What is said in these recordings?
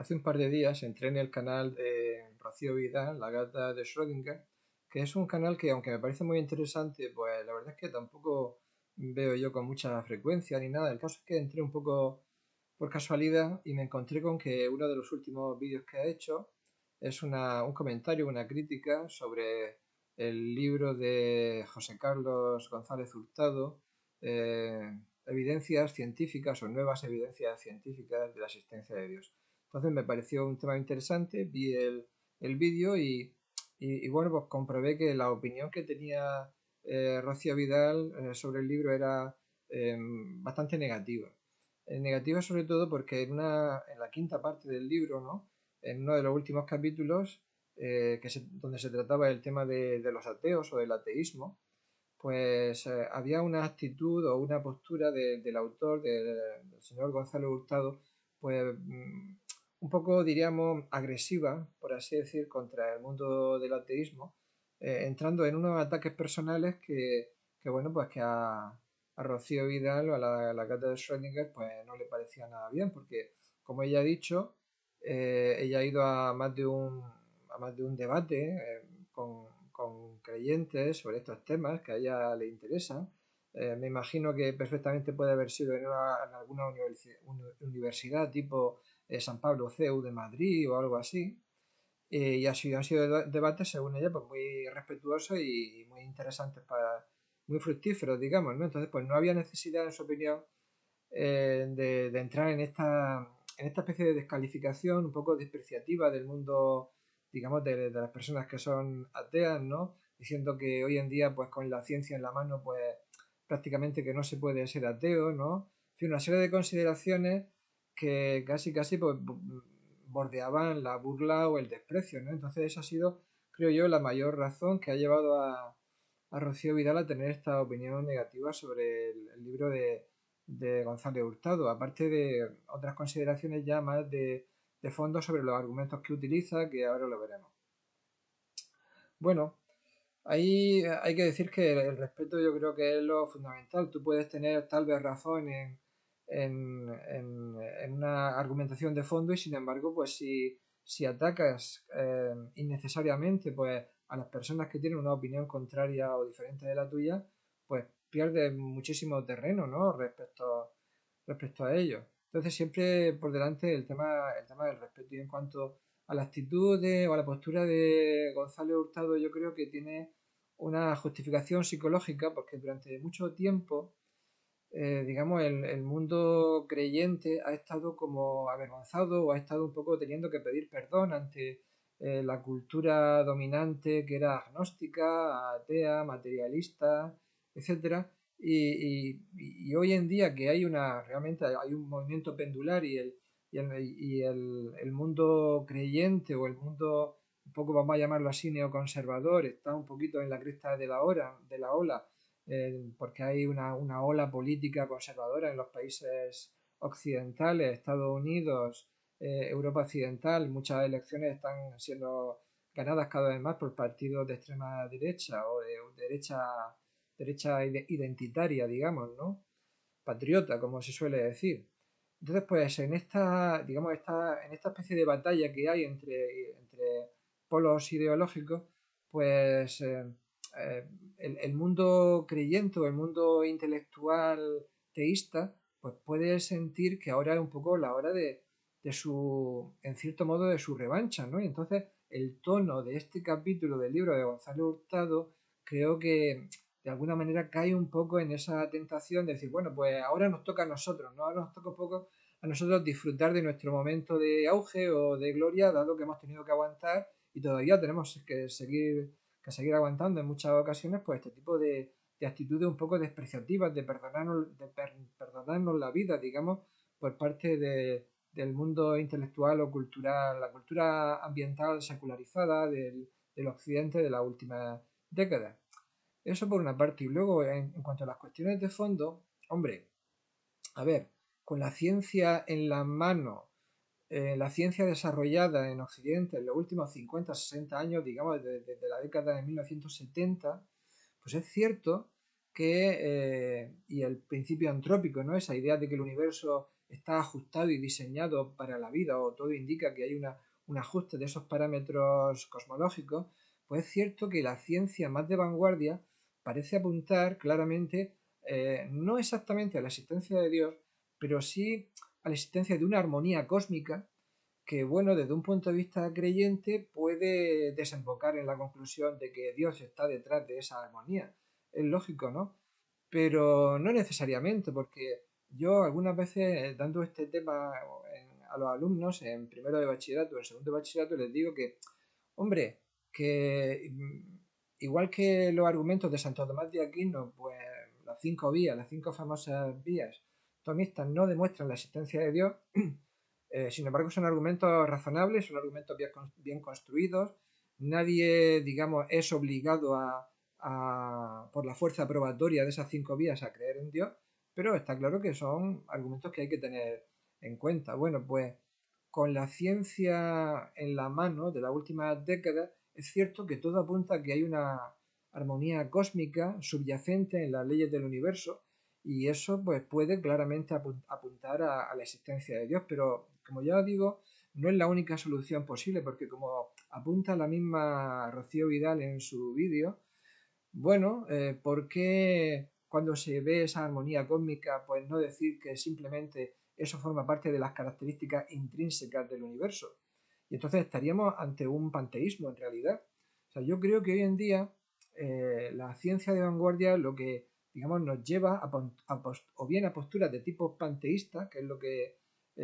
hace un par de días entré en el canal de Rocío Vidal, la gata de Schrödinger, que es un canal que, aunque me parece muy interesante, pues la verdad es que tampoco veo yo con mucha frecuencia ni nada. El caso es que entré un poco por casualidad y me encontré con que uno de los últimos vídeos que ha hecho es un comentario, una crítica sobre el libro de José Carlos González Hurtado, eh, Evidencias científicas o nuevas evidencias científicas de la existencia de Dios. Entonces me pareció un tema interesante, vi el vídeo y bueno, pues comprobé que la opinión que tenía Rocío Vidal sobre el libro era bastante negativa. Negativa sobre todo porque en la quinta parte del libro, ¿no? En uno de los últimos capítulos, donde se trataba el tema de los ateos o del ateísmo, pues había una actitud o una postura del autor, del señor Gonzalo Hurtado, pues un poco, diríamos, agresiva, por así decir, contra el mundo del ateísmo, entrando en unos ataques personales que bueno, pues que a Rocío Vidal o a la gata de Schrödinger, pues no le parecía nada bien, porque como ella ha dicho, ella ha ido a más de un debate con creyentes sobre estos temas que a ella le interesan. Me imagino que perfectamente puede haber sido en alguna universidad tipo San Pablo CEU de Madrid o algo así. Y han sido debates, según ella, pues muy respetuosos y muy interesantes muy fructíferos, digamos, ¿no? Entonces, pues no había necesidad, en su opinión, de entrar en esta especie de descalificación un poco despreciativa del mundo, digamos, de las personas que son ateas, ¿no? Diciendo que hoy en día, pues con la ciencia en la mano, pues prácticamente que no se puede ser ateo, ¿no? En fin, una serie de consideraciones que casi, casi pues, bordeaban la burla o el desprecio, ¿no? Entonces esa ha sido, creo yo, la mayor razón que ha llevado a Rocío Vidal a tener esta opinión negativa sobre el libro de González Hurtado, aparte de otras consideraciones ya más de fondo sobre los argumentos que utiliza, que ahora lo veremos. Bueno, ahí hay que decir que el respeto yo creo que es lo fundamental. Tú puedes tener tal vez razón en una argumentación de fondo y sin embargo, pues si atacas innecesariamente pues, a las personas que tienen una opinión contraria o diferente de la tuya, pues pierdes muchísimo terreno, ¿no? respecto a ello. Entonces siempre por delante el tema del respeto. Y en cuanto a la actitud o a la postura de Gonzalo Hurtado, yo creo que tiene una justificación psicológica porque durante mucho tiempo, digamos, el mundo creyente ha estado como avergonzado o ha estado un poco teniendo que pedir perdón ante la cultura dominante que era agnóstica, atea, materialista, etcétera. Y hoy en día que realmente hay un movimiento pendular y el mundo creyente o el mundo, un poco vamos a llamarlo así, neoconservador, está un poquito en la cresta de la ola, porque hay una ola política conservadora en los países occidentales, Estados Unidos, Europa Occidental. Muchas elecciones están siendo ganadas cada vez más por partidos de extrema derecha o de derecha identitaria, digamos, ¿no? Patriota, como se suele decir. Entonces, pues digamos, en esta especie de batalla que hay entre polos ideológicos, pues eh, el mundo creyente o el mundo intelectual teísta, pues puede sentir que ahora es un poco la hora en cierto modo, de su revancha, ¿no? Y entonces el tono de este capítulo del libro de Gonzalo Hurtado creo que de alguna manera cae un poco en esa tentación de decir, bueno, pues ahora nos toca a nosotros, ¿no? Ahora nos toca un poco a nosotros disfrutar de nuestro momento de auge o de gloria, dado que hemos tenido que aguantar y todavía tenemos que seguir aguantando en muchas ocasiones, pues este tipo de actitudes un poco despreciativas, de perdonarnos la vida, digamos, por parte del mundo intelectual o cultural, la cultura ambiental secularizada del occidente de las últimas décadas. Eso por una parte. Y luego, en cuanto a las cuestiones de fondo, hombre, a ver, con la ciencia en la mano, la ciencia desarrollada en Occidente en los últimos 50 60 años, digamos desde la década de 1970, pues es cierto que, y el principio antrópico, ¿no? Esa idea de que el universo está ajustado y diseñado para la vida, o todo indica que hay un ajuste de esos parámetros cosmológicos, pues es cierto que la ciencia más de vanguardia parece apuntar claramente, no exactamente a la existencia de Dios, pero sí a la existencia de una armonía cósmica que, bueno, desde un punto de vista creyente puede desembocar en la conclusión de que Dios está detrás de esa armonía. Es lógico, ¿no? Pero no necesariamente, porque yo algunas veces dando este tema a los alumnos en primero de bachillerato, en segundo de bachillerato, les digo que, hombre, que igual que los argumentos de Santo Tomás de Aquino, pues las 5 vías, las 5 famosas vías tomistas no demuestran la existencia de Dios. Sin embargo, son argumentos razonables, son argumentos bien construidos. Nadie, digamos, es obligado por la fuerza probatoria de esas 5 vías a creer en Dios, pero está claro que son argumentos que hay que tener en cuenta. Bueno, pues con la ciencia en la mano de las últimas décadas, es cierto que todo apunta a que hay una armonía cósmica subyacente en las leyes del universo, y eso pues puede claramente apuntar a la existencia de Dios, pero como ya digo, no es la única solución posible, porque como apunta la misma Rocío Vidal en su vídeo, bueno, ¿por qué cuando se ve esa armonía cósmica, pues no decir que simplemente eso forma parte de las características intrínsecas del universo? Y entonces estaríamos ante un panteísmo en realidad. O sea, yo creo que hoy en día la ciencia de vanguardia lo que, digamos, nos lleva o bien a posturas de tipo panteísta, que es lo que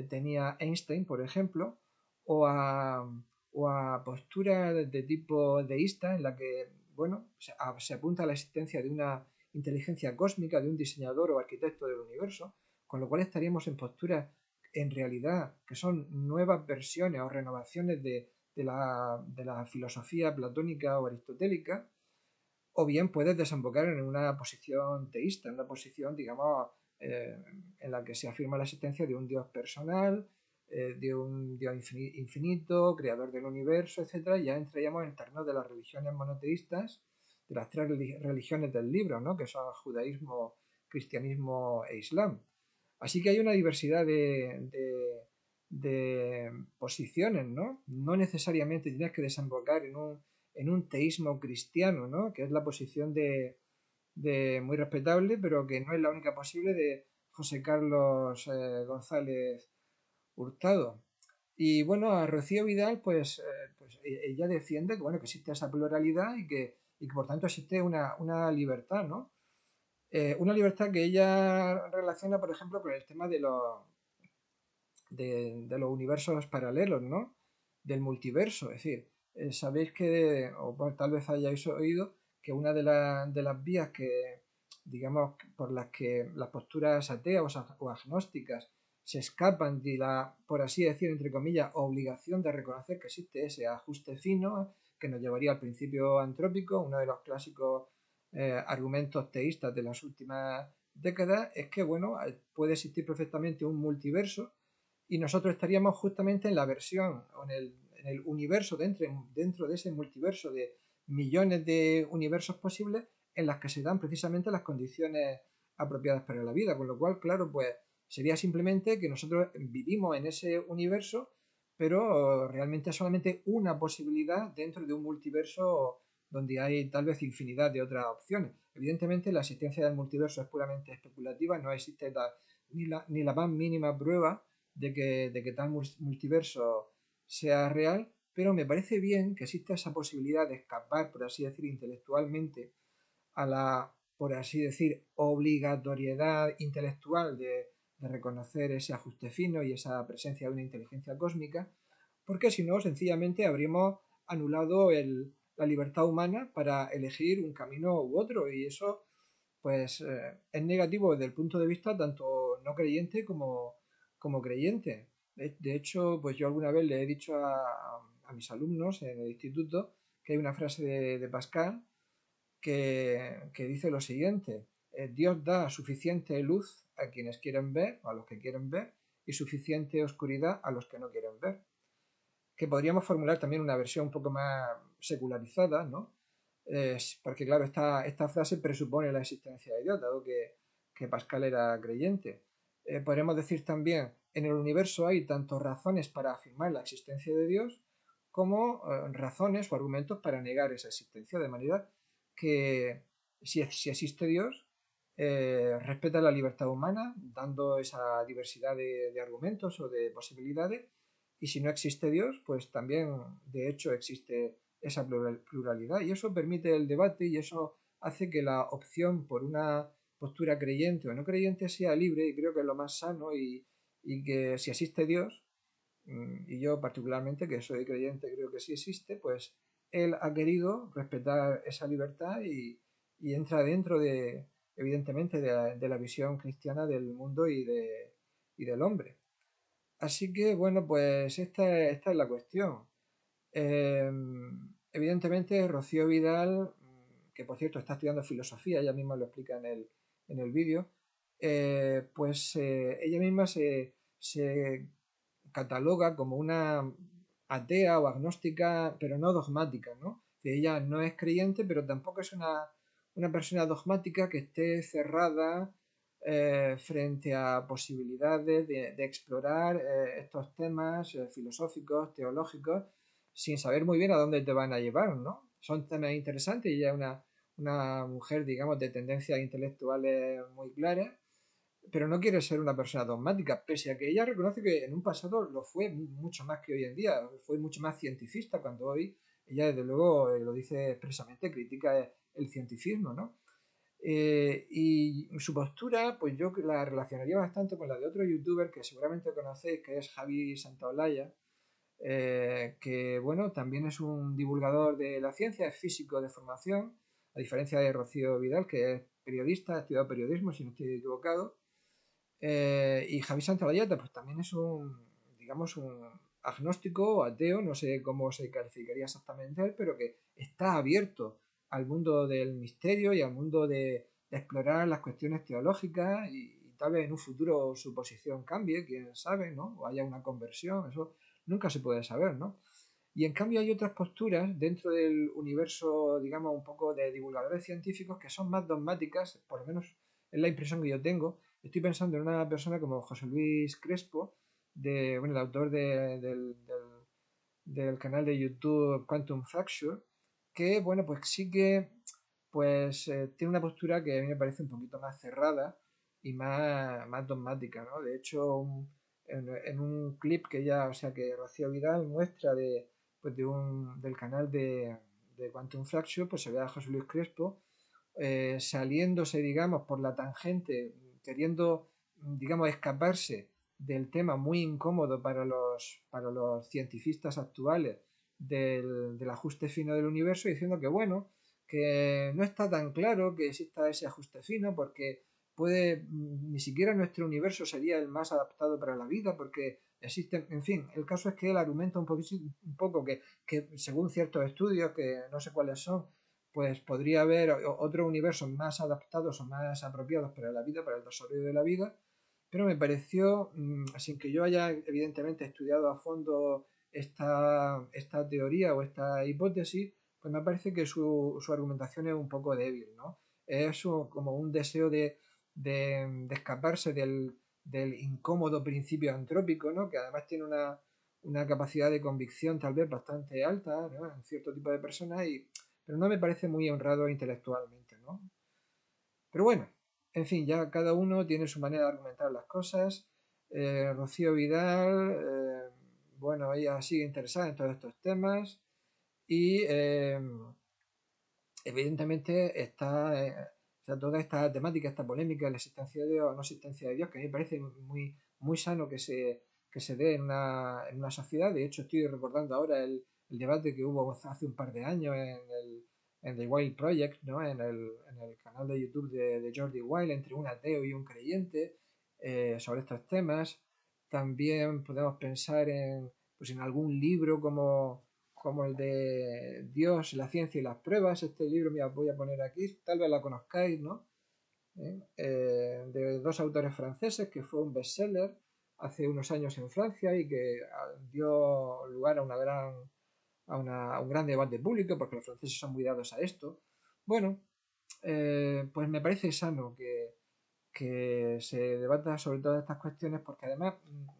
tenía Einstein, por ejemplo, o a, o a posturas de tipo deísta, en la que, bueno, se apunta a la existencia de una inteligencia cósmica, de un diseñador o arquitecto del universo, con lo cual estaríamos en posturas en realidad que son nuevas versiones o renovaciones de la filosofía platónica o aristotélica, o bien puedes desembocar en una posición teísta, en una posición, digamos, eh, en la que se afirma la existencia de un Dios personal, de un Dios infinito, creador del universo, etc. Ya entraríamos en el terreno de las religiones monoteístas, de las 3 religiones del libro, ¿no? Que son judaísmo, cristianismo e islam. Así que hay una diversidad de posiciones, ¿no? No necesariamente tienes que desembocar en un teísmo cristiano, ¿no? Que es la posición de muy respetable, pero que no es la única posible, de José Carlos González Hurtado. Y bueno, a Rocío Vidal, pues ella defiende que, bueno, que existe esa pluralidad y que por tanto existe una libertad, ¿no? Una libertad que ella relaciona, por ejemplo, con el tema de los universos paralelos, ¿no? Del multiverso. Es decir, sabéis que, o bueno, tal vez hayáis oído, que una de las vías que, digamos, por las que las posturas ateas o agnósticas se escapan de la, por así decir, entre comillas, obligación de reconocer que existe ese ajuste fino que nos llevaría al principio antrópico, uno de los clásicos argumentos teístas de las últimas décadas, es que, bueno, puede existir perfectamente un multiverso y nosotros estaríamos justamente en la versión o en el universo, dentro de ese multiverso de millones de universos posibles en las que se dan precisamente las condiciones apropiadas para la vida, con lo cual, claro, pues sería simplemente que nosotros vivimos en ese universo, pero realmente es solamente una posibilidad dentro de un multiverso donde hay tal vez infinidad de otras opciones. Evidentemente la existencia del multiverso es puramente especulativa, no existe ni la más mínima prueba de que tal multiverso sea real, pero me parece bien que exista esa posibilidad de escapar, por así decir, intelectualmente a la, por así decir, obligatoriedad intelectual de reconocer ese ajuste fino y esa presencia de una inteligencia cósmica, porque si no, sencillamente habríamos anulado la libertad humana para elegir un camino u otro, y eso pues es negativo desde el punto de vista tanto no creyente como creyente. De hecho, pues yo alguna vez le he dicho a mis alumnos en el instituto que hay una frase de Pascal que dice lo siguiente: Dios da suficiente luz a quienes quieren ver, o a los que quieren ver, y suficiente oscuridad a los que no quieren ver. Que podríamos formular también una versión un poco más secularizada, ¿no? Porque claro, esta frase presupone la existencia de Dios, dado que Pascal era creyente. Podremos decir también, en el universo hay tanto razones para afirmar la existencia de Dios como razones o argumentos para negar esa existencia, de manera que si existe Dios, respeta la libertad humana, dando esa diversidad de argumentos o de posibilidades, y si no existe Dios, pues también de hecho existe esa pluralidad, y eso permite el debate y eso hace que la opción por una postura creyente o no creyente sea libre, y creo que es lo más sano, y que si existe Dios, y yo particularmente que soy creyente creo que sí existe, pues él ha querido respetar esa libertad y entra dentro de, evidentemente, de la visión cristiana del mundo y del hombre. Así que, bueno, pues esta es la cuestión. Eh, Evidentemente, Rocío Vidal, que por cierto está estudiando filosofía, ella misma lo explica en el vídeo, pues ella misma se cataloga como una atea o agnóstica, pero no dogmática, ¿no? Que ella no es creyente, pero tampoco es una persona dogmática que esté cerrada frente a posibilidades de explorar estos temas filosóficos, teológicos, sin saber muy bien a dónde te van a llevar, ¿no? Son temas interesantes y ella es una mujer, digamos, de tendencias intelectuales muy claras, pero no quiere ser una persona dogmática, pese a que ella reconoce que en un pasado lo fue mucho más que hoy en día, fue mucho más cientifista, cuando hoy ella desde luego lo dice expresamente, critica el cientificismo, ¿no? Y su postura, pues yo la relacionaría bastante con la de otro youtuber que seguramente conocéis, que es Javi Santaolalla, que bueno, también es un divulgador de la ciencia, es físico de formación, a diferencia de Rocío Vidal, que es periodista, ha estudiado periodismo, si no estoy equivocado, y Javi Santolaya pues también es digamos, un agnóstico o ateo, no sé cómo se calificaría exactamente él, pero que está abierto al mundo del misterio y al mundo de explorar las cuestiones teológicas, y tal vez en un futuro su posición cambie, quién sabe, ¿no? O haya una conversión, eso nunca se puede saber, ¿no? Y en cambio hay otras posturas dentro del universo, digamos, un poco de divulgadores científicos que son más dogmáticas, por lo menos es la impresión que yo tengo. Estoy pensando en una persona como José Luis Crespo, bueno, el autor del canal de YouTube Quantum Fracture, que, bueno, pues sí que pues tiene una postura que a mí me parece un poquito más cerrada y más dogmática, ¿no? De hecho, en un clip que ya, o sea, que Rocío Vidal muestra pues del canal de Quantum Fracture, pues se ve a José Luis Crespo saliéndose, digamos, por la tangente, queriendo, digamos, escaparse del tema muy incómodo para los cientifistas actuales del ajuste fino del universo, diciendo que, bueno, que no está tan claro que exista ese ajuste fino porque ni siquiera nuestro universo sería el más adaptado para la vida porque existen, en fin, el caso es que él argumenta un poco que según ciertos estudios, que no sé cuáles son, pues podría haber otros universos más adaptados o más apropiados para la vida, para el desarrollo de la vida, pero me pareció, sin que yo haya evidentemente estudiado a fondo esta teoría o esta hipótesis, pues me parece que su argumentación es un poco débil, ¿no? Es como un deseo de escaparse del incómodo principio antrópico, ¿no? Que además tiene una capacidad de convicción tal vez bastante alta, ¿no? En cierto tipo de personas, pero no me parece muy honrado intelectualmente, ¿no? Pero bueno, en fin, ya cada uno tiene su manera de argumentar las cosas. Rocío Vidal, bueno, ella sigue interesada en todos estos temas y evidentemente o sea, toda esta temática, esta polémica de la existencia de Dios o no existencia de Dios, que a mí me parece muy sano que se dé en una sociedad. De hecho, estoy recordando ahora el debate que hubo hace un par de años en The Wild Project, ¿no? En el canal de YouTube de Jordi Wild, entre un ateo y un creyente, sobre estos temas. También podemos pensar pues en algún libro como el de Dios, la ciencia y las pruebas. Este libro, mira, voy a poner aquí, tal vez la conozcáis, ¿no? De dos autores franceses, que fue un bestseller hace unos años en Francia y que dio lugar a a un gran debate público, porque los franceses son muy dados a esto. Bueno, pues me parece sano que se debata sobre todas estas cuestiones, porque además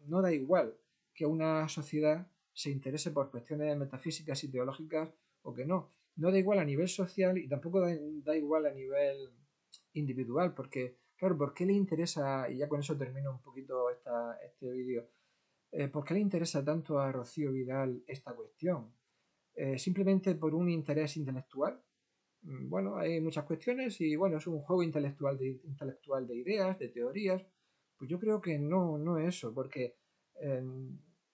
no da igual que una sociedad se interese por cuestiones metafísicas y teológicas o que no. No da igual a nivel social y tampoco da igual a nivel individual, porque, claro, ¿por qué le interesa, y ya con eso termino un poquito este vídeo, ¿por qué le interesa tanto a Rocío Vidal esta cuestión? ¿Simplemente por un interés intelectual? Bueno, hay muchas cuestiones y bueno, es un juego intelectual de ideas, de teorías. Pues yo creo que no es eso, porque eh,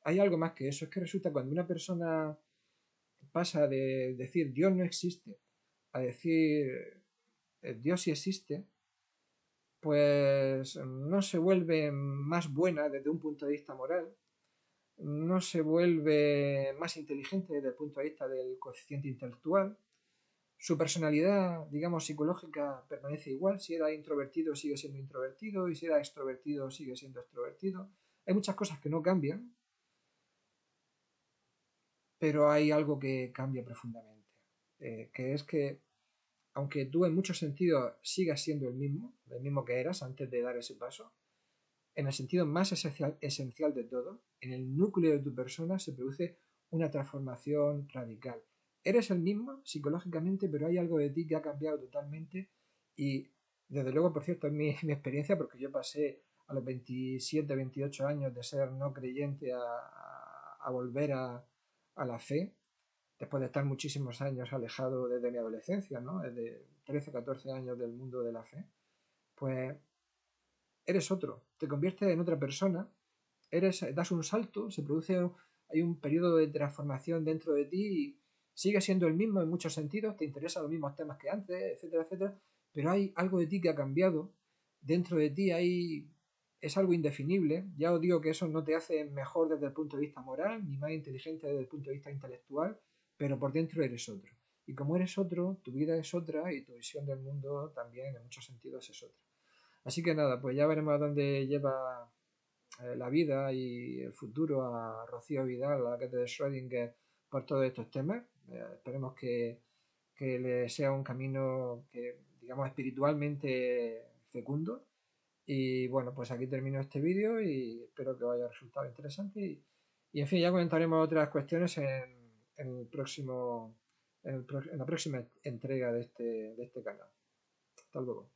hay algo más que eso. Es que resulta cuando una persona pasa de decir Dios no existe a decir Dios sí existe, pues no se vuelve más buena desde un punto de vista moral, no se vuelve más inteligente desde el punto de vista del coeficiente intelectual. Su personalidad, digamos, psicológica permanece igual. Si era introvertido, sigue siendo introvertido. Y si era extrovertido, sigue siendo extrovertido. Hay muchas cosas que no cambian, pero hay algo que cambia profundamente. Que es que, aunque tú en muchos sentidos sigas siendo el mismo que eras antes de dar ese paso, en el sentido más esencial de todo, en el núcleo de tu persona se produce una transformación radical. Eres el mismo psicológicamente, pero hay algo de ti que ha cambiado totalmente y desde luego, por cierto, es mi experiencia porque yo pasé a los 27, 28 años de ser no creyente a volver a la fe, después de estar muchísimos años alejado desde mi adolescencia, ¿no? Desde 13, 14 años del mundo de la fe, pues eres otro, te conviertes en otra persona, das un salto, hay un periodo de transformación dentro de ti y sigues siendo el mismo en muchos sentidos, te interesan los mismos temas que antes, etcétera, etcétera, pero hay algo de ti que ha cambiado, dentro de ti es algo indefinible, ya os digo que eso no te hace mejor desde el punto de vista moral, ni más inteligente desde el punto de vista intelectual, pero por dentro eres otro. Y como eres otro, tu vida es otra y tu visión del mundo también en muchos sentidos es otra. Así que nada, pues ya veremos a dónde lleva la vida y el futuro a Rocío Vidal, a la Kate de Schrödinger, por todos estos temas. Esperemos que le sea un camino que, digamos, espiritualmente fecundo. Y bueno, pues aquí termino este vídeo y espero que os haya resultado interesante. Y en fin, ya comentaremos otras cuestiones en el próximo, en la próxima entrega de este canal. Hasta luego.